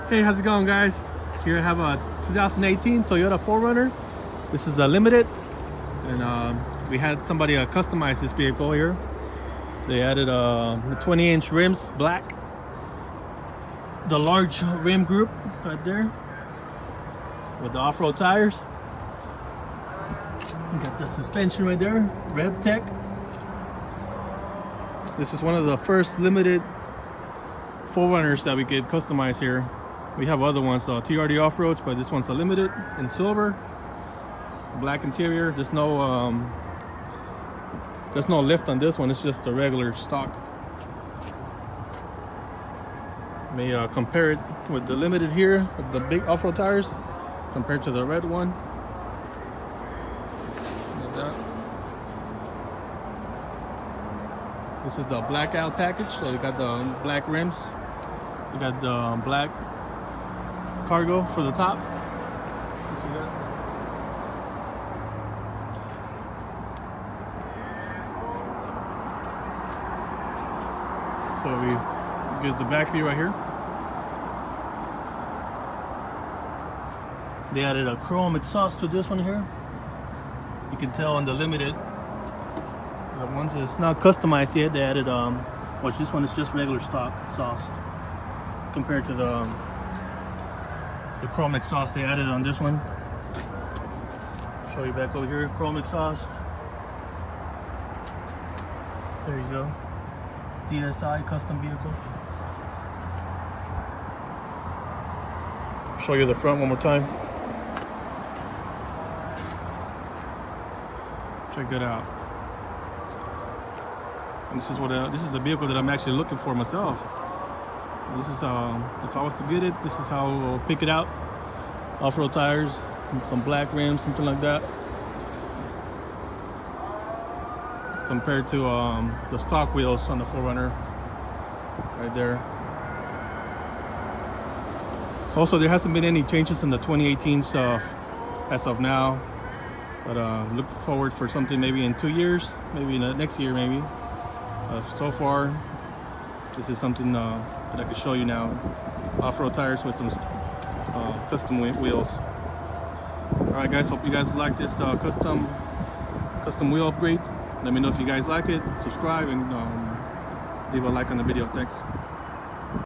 Hey, how's it going, guys? Here I have a 2018 Toyota 4Runner. This is a limited, and we had somebody customize this vehicle here. They added the 20-inch rims, black, the large rim group right there with the off-road tires. You got the suspension right there, Rev Tech. This is one of the first limited 4Runners that we could customize here. We have other ones, TRD off-roads, but this one's a limited in silver, black interior. There's no lift on this one. It's just a regular stock. May compare it with the limited here with the big off-road tires compared to the red one. Like that. This is the blackout package. So you got the black rims. You got the black cargo for the top. You see that? So we get the back view right here. They added a chrome exhaust to this one here. You can tell on the limited, the ones that's not customized yet, they added which this one is just regular stock exhaust compared to the chrome exhaust they added on this one. Show you back over here, chrome exhaust. There you go. DSI custom vehicles. Show you the front one more time. Check that out. And this is what this is the vehicle that I'm actually looking for myself. This is if I was to get it, this is how I'll pick it out. Off-road tires, some black rims, something like that. Compared to the stock wheels on the 4Runner, right there. Also, there hasn't been any changes in the 2018 stuff as of now, but look forward for something maybe in 2 years, maybe in the next year, maybe. So far, this is something that I can show you now. Off-road tires with some custom wheels. Alright guys, hope you guys like this custom wheel upgrade. Let me know if you guys like it, subscribe, and leave a like on the video. Thanks.